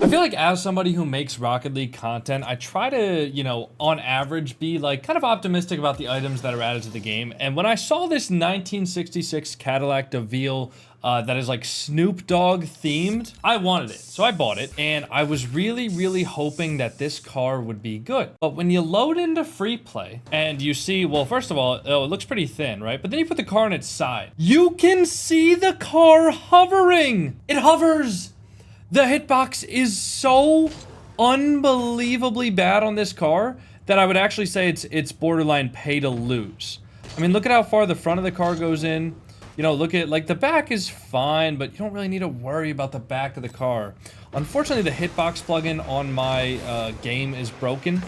I feel like as somebody who makes Rocket League content, I try to, you know, on average be like kind of optimistic about the items that are added to the game. And when I saw this 1966 Cadillac DeVille that is like Snoop Dogg themed, I wanted it. So I bought it and I was really hoping that this car would be good. But when you load into free play and you see, well, first of all, oh, it looks pretty thin, right? But then you put the car on its side. You can see the car hovering. It hovers. The hitbox is so unbelievably bad on this car that I would actually say it's borderline pay to lose. I mean, look at how far the front of the car goes in. You know, look at, like, the back is fine, but you don't really need to worry about the back of the car. Unfortunately, the hitbox plugin on my game is broken.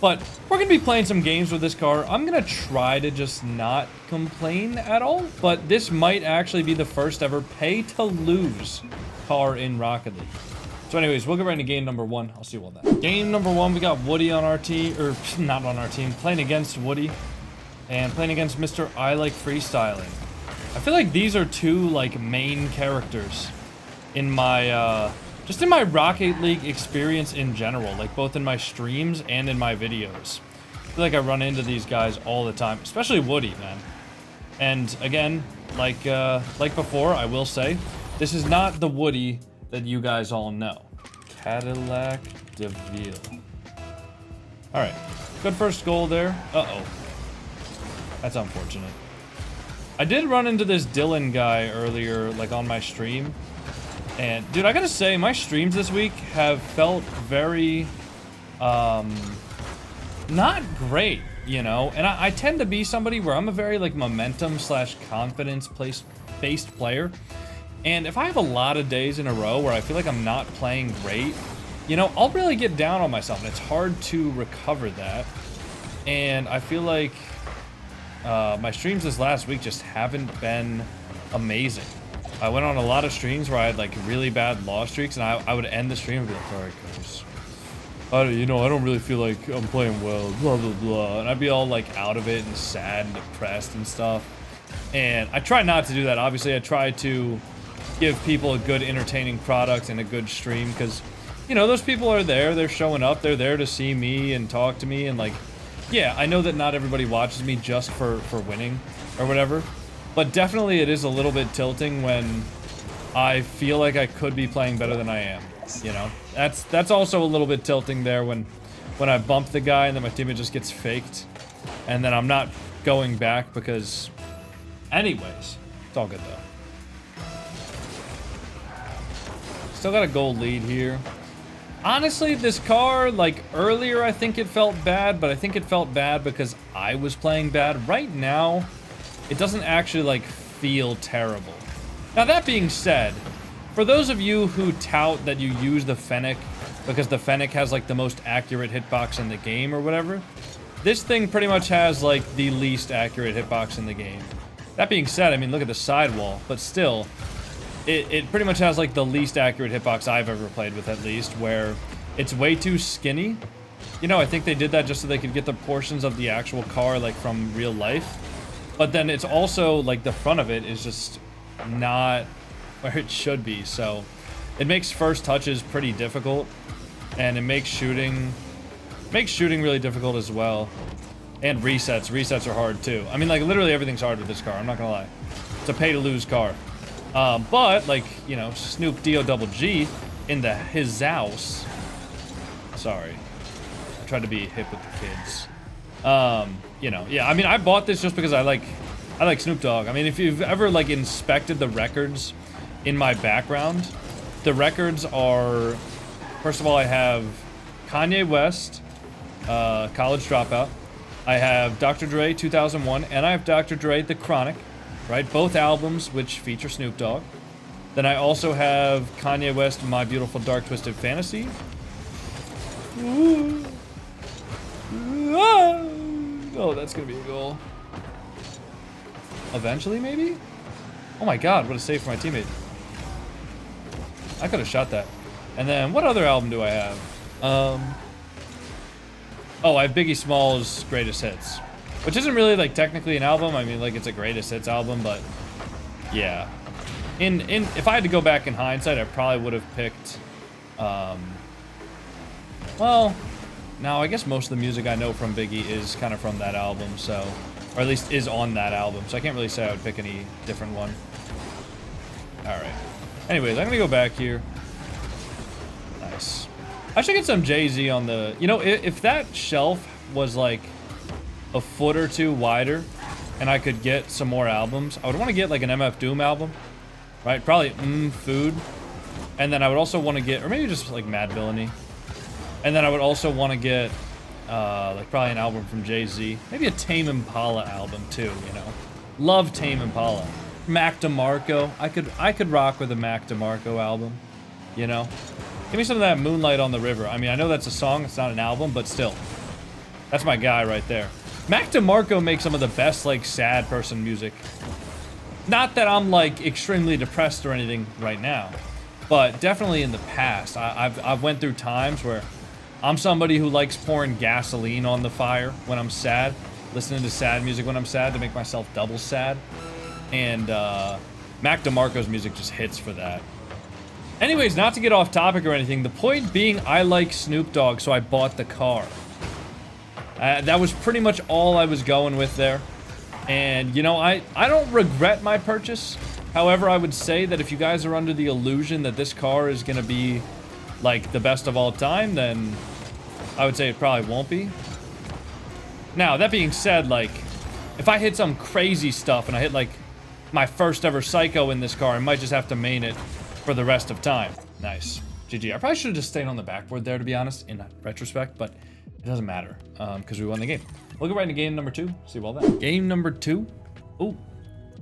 But we're going to be playing some games with this car. I'm going to try to just not complain at all. But this might actually be the first ever pay-to-lose car in Rocket League. So anyways, we'll get right into game number 1. I'll see you all that. Game number 1, we got Woody on our team. Or, not on our team. Playing against Woody. And playing against Mr. I Like Freestyling. I feel like these are two, like, main characters in my, just in my Rocket League experience in general, like both in my streams and in my videos. I feel like I run into these guys all the time, especially Woody, man. And again, like before, I will say, this is not the Woody that you guys all know. Cadillac DeVille. All right, good first goal there. Uh-oh, that's unfortunate. I did run into this Dylan guy earlier, like on my stream. And, dude, I gotta say, my streams this week have felt very, not great, you know? And I tend to be somebody where I'm a very, like, momentum/confidence-based player. And if I have a lot of days in a row where I feel like I'm not playing great, you know, I'll really get down on myself. And it's hard to recover that. And I feel like my streams this last week just haven't been amazing. I went on a lot of streams where I had like really bad loss streaks, and I would end the stream and be like, all right, guys, you know, I don't really feel like I'm playing well, blah, blah, blah. And I'd be all like out of it and sad and depressed and stuff. And I try not to do that. Obviously, I try to give people a good entertaining product and a good stream because, you know, those people are there, they're showing up, they're there to see me and talk to me. And like, yeah, I know that not everybody watches me just for winning or whatever. But definitely it is a little bit tilting when I feel like I could be playing better than I am, you know? That's also a little bit tilting there when I bump the guy and then my teammate just gets faked. And then I'm not going back because... Anyways, it's all good though. Still got a goal lead here. Honestly, this car, like earlier I think it felt bad, but I think it felt bad because I was playing bad. Right now... it doesn't actually, like, feel terrible. Now, that being said, for those of you who tout that you use the Fennec because the Fennec has, like, the most accurate hitbox in the game or whatever, this thing pretty much has, like, the least accurate hitbox in the game. That being said, I mean, look at the sidewall, but still, it pretty much has, like, the least accurate hitbox I've ever played with, at least, where it's way too skinny. You know, I think they did that just so they could get the portions of the actual car, like, from real life. But then it's also, like, the front of it is just not where it should be. So it makes first touches pretty difficult. And it makes shooting really difficult as well. And resets. Resets are hard, too. I mean, like, literally everything's hard with this car. I'm not gonna lie. It's a pay-to-lose car. But, like, you know, Snoop D-O-double-G in his house. Sorry. I tried to be hip with the kids. You know, yeah, I mean, I bought this just because I like Snoop Dogg. I mean, if you've ever, like, inspected the records in my background, the records are, first of all, I have Kanye West, College Dropout. I have Dr. Dre, 2001, and I have Dr. Dre, The Chronic, right? Both albums which feature Snoop Dogg. Then I also have Kanye West, My Beautiful Dark Twisted Fantasy. Ooh. Oh, that's gonna be a goal. Eventually, maybe? Oh my god, what a save for my teammate. I could have shot that. And then, what other album do I have? Oh, I have Biggie Smalls' Greatest Hits. Which isn't really, like, technically an album. I mean, like, it's a Greatest Hits album, but... yeah. If I had to go back in hindsight, I probably would have picked Well, now I guess most of the music I know from Biggie is kind of from that album, so, or at least is on that album, so I can't really say I would pick any different one. All right. Anyways, I'm gonna go back here. Nice. I should get some Jay-Z on the, you know, if that shelf was like a foot or two wider and I could get some more albums, I would want to get like an MF Doom album, right? Probably Food. And then I would also want to get, or maybe just like Mad Villainy. And then I would also want to get like probably an album from Jay-Z. Maybe a Tame Impala album too, you know. Love Tame Impala. Mac DeMarco. I could rock with a Mac DeMarco album, you know. Give me some of that Moonlight on the River. I mean, I know that's a song, it's not an album, but still. That's my guy right there. Mac DeMarco makes some of the best, like, sad person music. Not that I'm, like, extremely depressed or anything right now, but definitely in the past. I've went through times where I'm somebody who likes pouring gasoline on the fire when I'm sad, listening to sad music when I'm sad to make myself double sad. And Mac DeMarco's music just hits for that. Anyways, not to get off topic or anything, the point being I like Snoop Dogg, so I bought the car. That was pretty much all I was going with there. And, you know, I don't regret my purchase. However, I would say that if you guys are under the illusion that this car is going to be, like, the best of all time, then I would say it probably won't be. Now, that being said, like, if I hit some crazy stuff and I hit, like, my first ever Psycho in this car, I might just have to main it for the rest of time. Nice. GG. I probably should have just stayed on the backboard there, to be honest, in retrospect, but it doesn't matter, because we won the game. We'll go right into game number 2. See about that. Game number 2.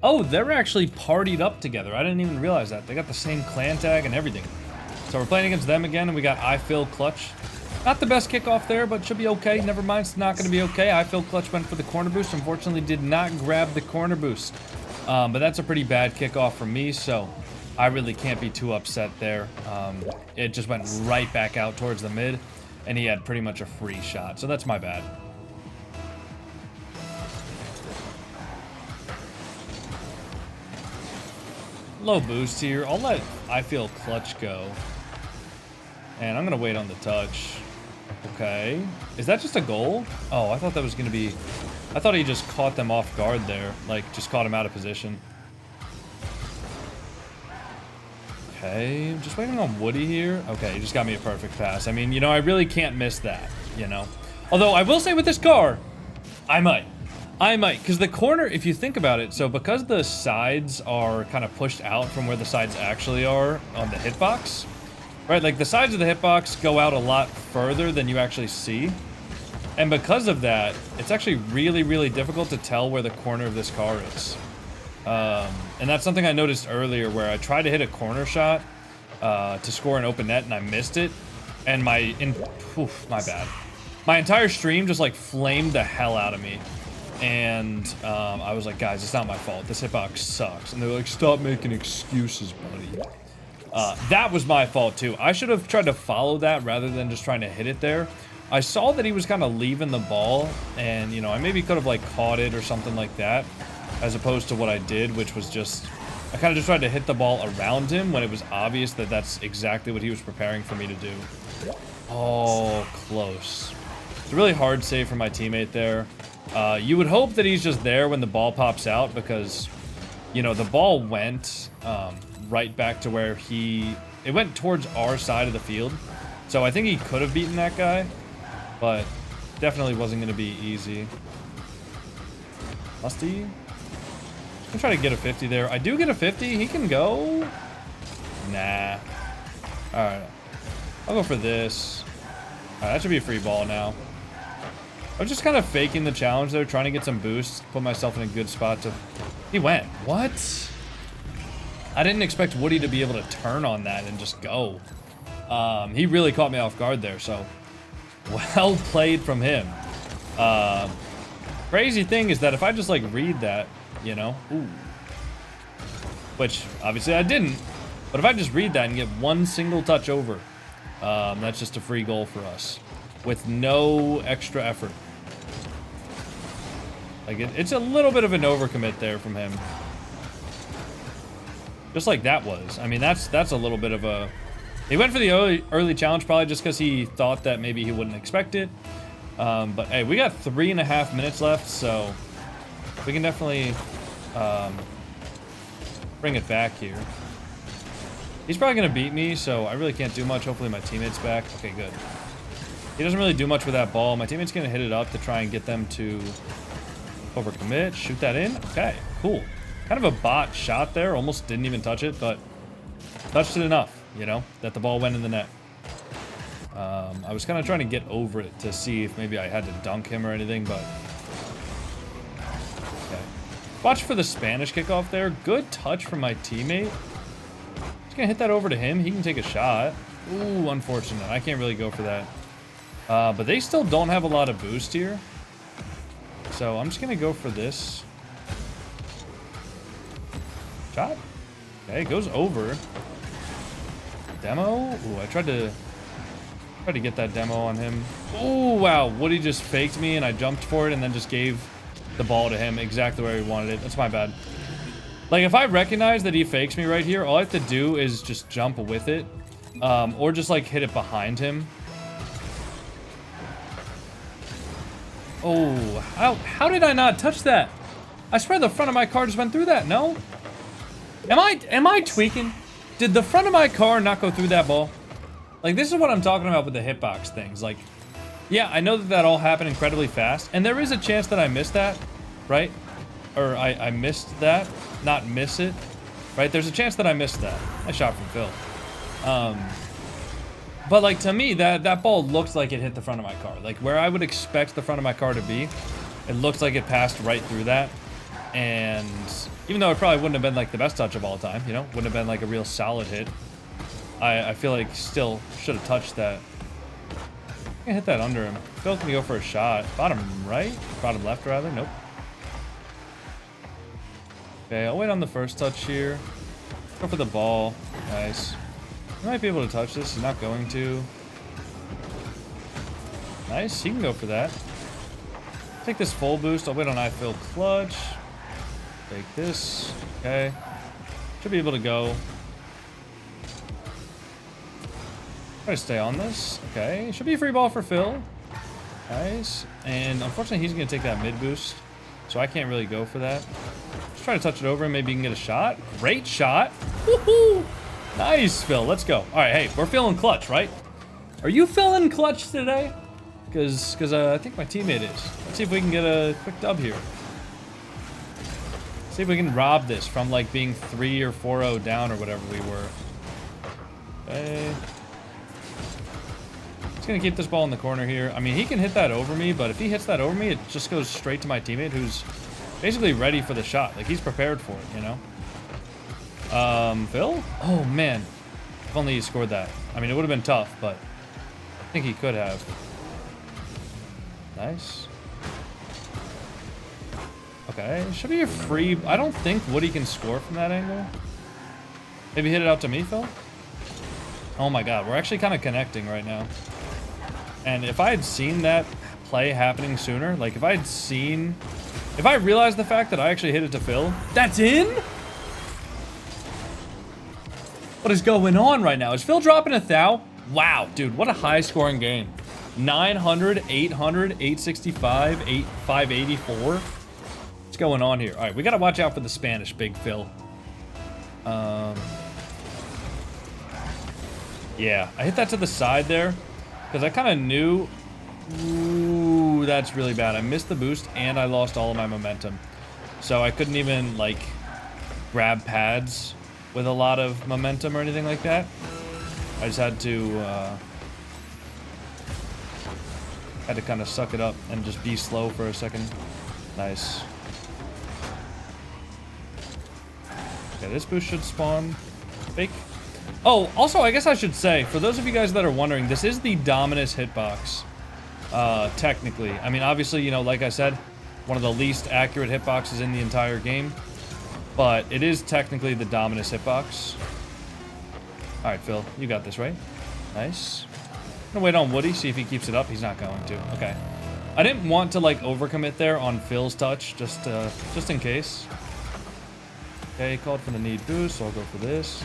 Oh, they're actually partied up together. I didn't even realize that. They got the same clan tag and everything. So we're playing against them again, and we got I Feel Clutch. Not the best kickoff there, but should be okay. Never mind, it's not going to be okay. I Feel Clutch went for the corner boost. Unfortunately, did not grab the corner boost. But that's a pretty bad kickoff for me, so I really can't be too upset there. It just went right back out towards the mid, and he had pretty much a free shot, so that's my bad. Low boost here. I'll let I Feel Clutch go. And I'm going to wait on the touch. Okay. Is that just a goal? Oh, I thought that was going to be... I thought he just caught them off guard there. Like, just caught him out of position. Okay, I'm just waiting on Woody here. Okay, he just got me a perfect pass. I mean, you know, I really can't miss that, you know. Although, I will say with this car, I might. Because the corner, if you think about it, so because the sides are kind of pushed out from where the sides actually are on the hitbox, right, like the sides of the hitbox go out a lot further than you actually see. And because of that, it's actually really, really difficult to tell where the corner of this car is. And that's something I noticed earlier where I tried to hit a corner shot to score an open net and I missed it. And my bad. My entire stream just like flamed the hell out of me. And I was like, guys, it's not my fault. This hitbox sucks. And they're like, stop making excuses, buddy. That was my fault too. I should have tried to follow that rather than just trying to hit it there. I saw that he was kind of leaving the ball, and, you know, I maybe could have, like, caught it or something like that, as opposed to what I did, which was just, I kind of just tried to hit the ball around him when it was obvious that that's exactly what he was preparing for me to do. Oh, close. It's a really hard save for my teammate there. You would hope that he's just there when the ball pops out, because, you know, the ball went right back to where it went towards our side of the field. So I think he could have beaten that guy. But definitely wasn't going to be easy. Musty. I'm trying to get a 50 there. I do get a 50. He can go. Nah. Alright. I'll go for this. Alright, that should be a free ball now. I was just kind of faking the challenge there, trying to get some boosts, put myself in a good spot to... He went. What? I didn't expect Woody to be able to turn on that and just go. He really caught me off guard there, so... Well played from him. Crazy thing is that if I just, like, read that, you know... Ooh. Which, obviously, I didn't. But if I just read that and get one single touch over, that's just a free goal for us. With no extra effort. Like, it's a little bit of an overcommit there from him. Just like that was. I mean, that's a little bit of a He went for the early challenge probably just because he thought that maybe he wouldn't expect it. But hey, we got 3.5 minutes left, so we can definitely bring it back here. He's probably going to beat me, so I really can't do much. Hopefully my teammate's back. Okay, good. He doesn't really do much with that ball. My teammate's going to hit it up to try and get them to overcommit. Shoot that in. Okay, cool. Kind of a bot shot there. Almost didn't even touch it, but touched it enough, you know, that the ball went in the net. I was kind of trying to get over it to see if maybe I had to dunk him or anything, but... Okay. Watch for the Spanish kickoff there. Good touch from my teammate. Just gonna hit that over to him. He can take a shot. Ooh, unfortunate. I can't really go for that. But they still don't have a lot of boost here. So I'm just gonna go for this. Shot. Okay, it goes over. Demo. Ooh, I tried to get that demo on him. Oh, wow. Woody just faked me and I jumped for it and then just gave the ball to him exactly where he wanted it. That's my bad. Like, if I recognize that he fakes me right here, all I have to do is just jump with it. Or just, like, hit it behind him. Oh, how did I not touch that? I swear the front of my car just went through that. No? Am I tweaking? Did the front of my car not go through that ball? Like, this is what I'm talking about with the hitbox things. Like, yeah, I know that all happened incredibly fast, and there is a chance that I missed that, right? Or I missed that, not miss it, right? There's a chance that I missed that. I shot from Phil. But, like, to me, that ball looked like it hit the front of my car. Like, where I would expect the front of my car to be, it looked like it passed right through that. And even though it probably wouldn't have been, like, the best touch of all time, you know? Wouldn't have been, like, a real solid hit. I feel like still should have touched that. I'm gonna hit that under him. Phil can go for a shot. Bottom right? Bottom left, rather? Nope. Okay, I'll wait on the first touch here. Go for the ball. Nice. He might be able to touch this. He's not going to. Nice. He can go for that. Take this full boost. I'll wait on I fill clutch. Take this. Okay. Should be able to go. Try to stay on this. Okay. Should be a free ball for Phil. Nice. And unfortunately, he's going to take that mid boost. So I can't really go for that. Just try to touch it over and maybe you can get a shot. Great shot. Woohoo! Nice, Phil. Let's go. All right. Hey, we're feeling clutch, right? Are you feeling clutch today? Because I think my teammate is. Let's see if we can get a quick dub here. See if we can rob this from like being 3 or 4-0 down or whatever we were. Okay. He's gonna keep this ball in the corner here. I mean, he can hit that over me, but if he hits that over me, it just goes straight to my teammate who's basically ready for the shot. Like, he's prepared for it, you know? Phil? Oh, man. If only he scored that. I mean, it would have been tough, but I think he could have. Nice. Okay, should be a free... I don't think Woody can score from that angle. Maybe hit it out to me, Phil? Oh my god, we're actually kind of connecting right now. And if I had seen that play happening sooner, like if I realized the fact that I actually hit it to Phil, that's in? What is going on right now? Is Phil dropping a thou? Wow, dude, what a high scoring game. 900, 800, 865, 584. What's going on here? All right, we got to watch out for the Spanish, Big Phil. Yeah, I hit that to the side there because I kind of knew. Ooh, that's really bad. I missed the boost and I lost all of my momentum. So I couldn't even like grab pads with a lot of momentum or anything like that. I just had to kind of suck it up and just be slow for a second. Nice. Okay, this boost should spawn. Fake. Oh, also, I guess I should say, for those of you guys that are wondering, this is the Dominus hitbox, technically. I mean, obviously, you know, like I said, one of the least accurate hitboxes in the entire game, but it is technically the Dominus hitbox. All right, Phil, you got this, right? Nice. I'm gonna wait on Woody, see if he keeps it up. He's not going to. Okay. I didn't want to, like, overcommit there on Phil's touch, just in case. Okay, called for the need boost, so I'll go for this.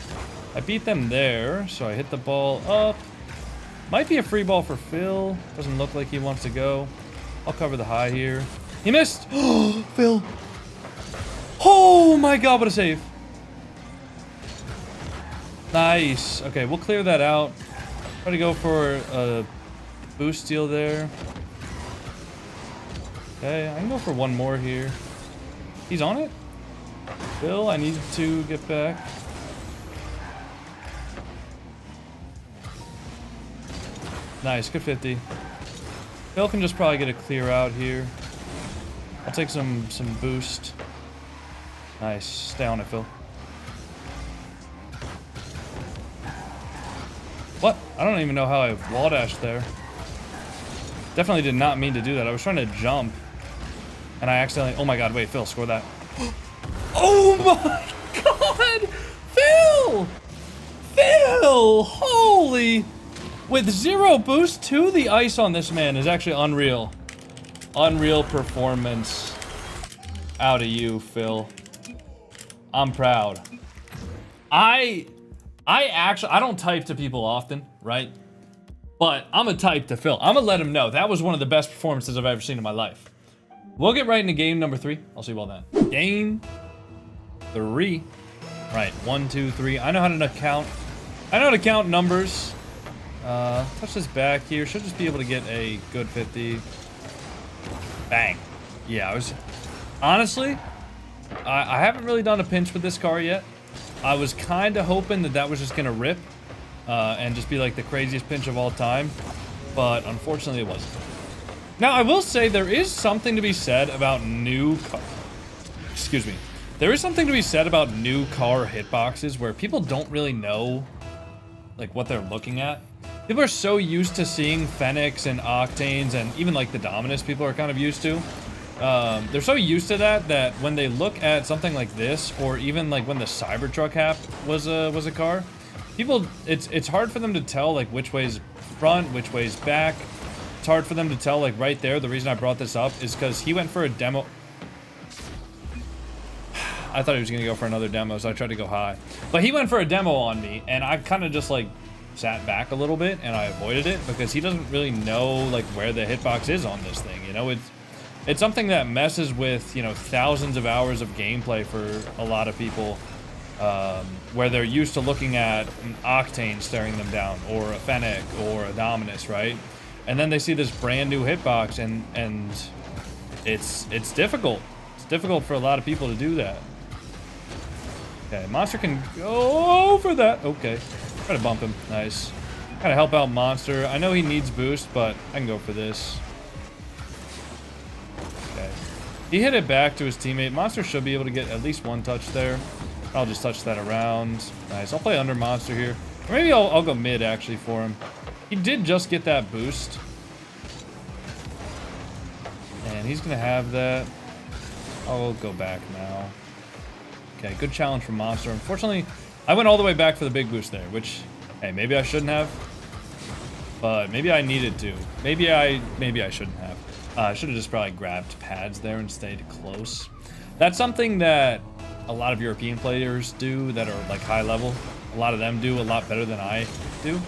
I beat them there, so I hit the ball up. Might be a free ball for Phil. Doesn't look like he wants to go. I'll cover the high here. He missed! Oh, Phil! Oh my god, what a save! Nice. Okay, we'll clear that out. Try to go for a boost steal there. Okay, I can go for one more here. He's on it? Phil, I need to get back. Nice, good 50. Phil can just probably get a clear out here. I'll take some boost. Nice, stay on it, Phil. What? I don't even know how I wall dashed there. Definitely did not mean to do that. I was trying to jump. And I accidentally... Oh my god, wait, Phil, score that. Oh my god! Phil! Phil! Holy... With 0 boost, 2, the ice on this man is actually unreal. Unreal performance out of you, Phil. I'm proud. I don't type to people often, right? But I'm gonna type to Phil. I'm gonna let him know that was one of the best performances I've ever seen in my life. We'll get right into game number 3. I'll see you all then. Game 3. Right, 1, 2, 3. I know how to count. I know how to count numbers. Touch this back here. Should just be able to get a good 50. Bang. Yeah, I was... Honestly, I haven't really done a pinch with this car yet. I was kind of hoping that was just going to rip and just be like the craziest pinch of all time. But unfortunately, it wasn't. Now, I will say there is something to be said about new car... Excuse me. There is something to be said about new car hitboxes where people don't really know like what they're looking at. People are so used to seeing Fenix and Octanes and even like the Dominus people are kind of used to. They're so used to that when they look at something like this, or even like when the Cybertruck app was a car, people, it's hard for them to tell like which way's front, which way's back. It's hard for them to tell like right there. The reason I brought this up is because he went for a demo. I thought he was gonna go for another demo, so I tried to go high. But he went for a demo on me, and I kind of just like sat back a little bit and I avoided it because he doesn't really know like where the hitbox is on this thing. You know, it's something that messes with, you know, thousands of hours of gameplay for a lot of people, where they're used to looking at an Octane staring them down, or a Fennec, or a Dominus, right? And then they see this brand new hitbox, and it's difficult. It's difficult for a lot of people to do that. Okay, Monster can go for that. Okay. Try to bump him. Nice. Gotta help out Monster. I know he needs boost, but I can go for this. Okay. He hit it back to his teammate. Monster should be able to get at least one touch there. I'll just touch that around. Nice. I'll play under Monster here. Or maybe I'll go mid, actually, for him. He did just get that boost. And he's gonna have that. I'll go back now. Okay, good challenge from Monster. Unfortunately, I went all the way back for the big boost there, which, hey, maybe I shouldn't have, but maybe I needed to. Maybe I shouldn't have. I should have just probably grabbed pads there and stayed close. That's something that a lot of European players do that are like high level. A lot of them do a lot better than I do,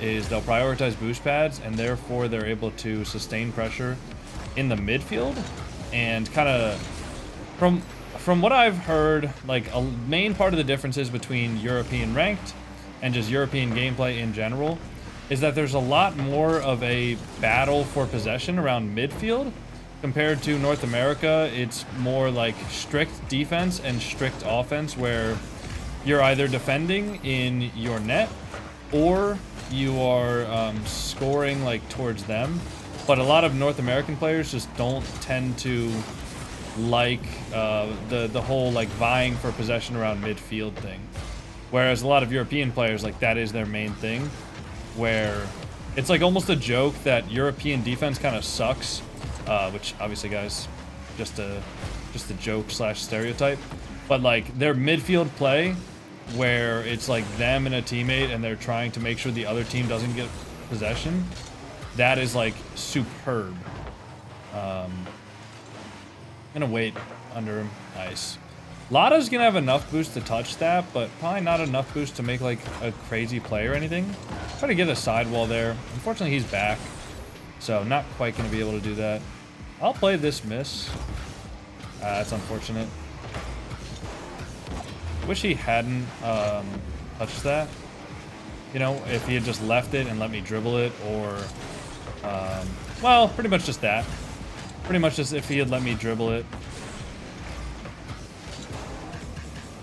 is they'll prioritize boost pads, and therefore they're able to sustain pressure in the midfield. And kind of, from what I've heard, like a main part of the differences between European ranked and just European gameplay in general is that there's a lot more of a battle for possession around midfield compared to North America. It's more like strict defense and strict offense, where you're either defending in your net or you are scoring like towards them. But a lot of North American players just don't tend to like the whole like vying for possession around midfield thing, whereas a lot of European players, like, that is their main thing, where it's like almost a joke that European defense kind of sucks, which obviously, guys, just a joke slash stereotype, but like their midfield play where it's like them and a teammate and they're trying to make sure the other team doesn't get possession, that is like superb. I'm gonna wait under him. Nice. Lotto's gonna have enough boost to touch that, but probably not enough boost to make like a crazy play or anything. Try to get a sidewall there. Unfortunately, he's back, so not quite gonna be able to do that. I'll play this miss. That's unfortunate. Wish he hadn't touched that. You know, if he had just left it and let me dribble it, or well, pretty much just that. Pretty much just if he had let me dribble it.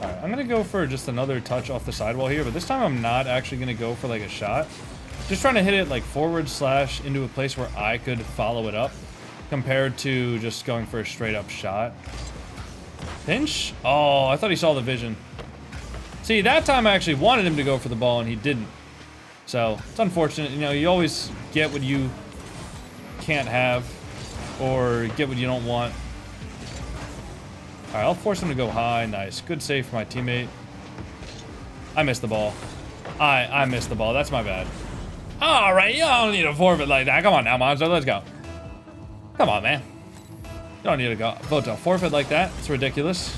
Alright, I'm gonna go for just another touch off the sidewall here, but this time I'm not actually gonna go for like a shot. Just trying to hit it like forward slash into a place where I could follow it up, compared to just going for a straight up shot. Pinch? Oh, I thought he saw the vision. See, that time I actually wanted him to go for the ball and he didn't. So, it's unfortunate. You know, you always get what you can't have, or get what you don't want. Alright, I'll force him to go high. Nice. Good save for my teammate. I missed the ball. I missed the ball. That's my bad. Alright, you don't need a forfeit like that. Come on now, Monster. Let's go. Come on, man. You don't need to go vote to forfeit like that. It's ridiculous.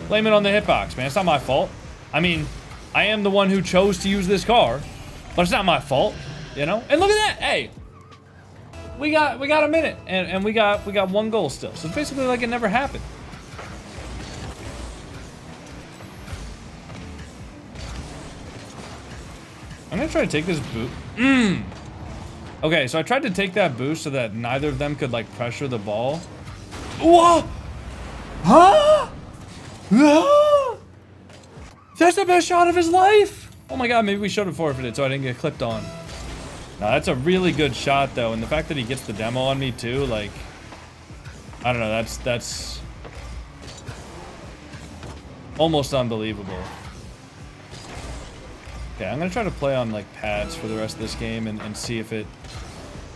Blame it on the hitbox, man. It's not my fault. I mean, I am the one who chose to use this car, but it's not my fault, you know? And look at that. Hey. We got a minute, and we got one goal still. So it's basically like it never happened. I'm gonna try to take this boost. Okay, so I tried to take that boost so that neither of them could like pressure the ball. Whoa! Huh? Ah! That's the best shot of his life. Oh my god, maybe we should have forfeited so I didn't get clipped on. No, that's a really good shot, though, and the fact that he gets the demo on me, too, like, I don't know, that's almost unbelievable. Okay, I'm gonna try to play on, like, pads for the rest of this game and see if it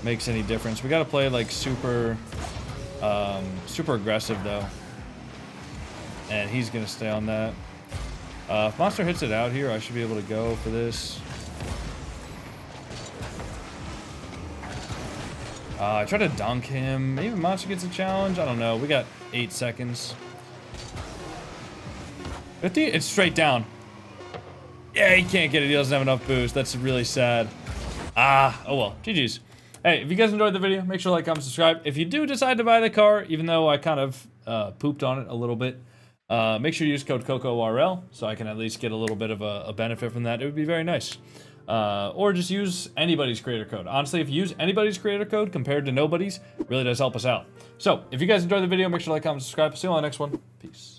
makes any difference. We gotta play, like, super aggressive, though. And he's gonna stay on that. If Monster hits it out here, I should be able to go for this. I try to dunk him. Maybe Monster gets a challenge. I don't know. We got 8 seconds. 50? It's straight down. Yeah, he can't get it. He doesn't have enough boost. That's really sad. Oh well. GG's. Hey, if you guys enjoyed the video, make sure to like, comment, subscribe. If you do decide to buy the car, even though I kind of pooped on it a little bit, make sure you use code COCORL so I can at least get a little bit of a benefit from that. It would be very nice. Or just use anybody's creator code. Honestly, if you use anybody's creator code compared to nobody's, it really does help us out. So, if you guys enjoyed the video, make sure to like, comment, subscribe. See you on the next one. Peace.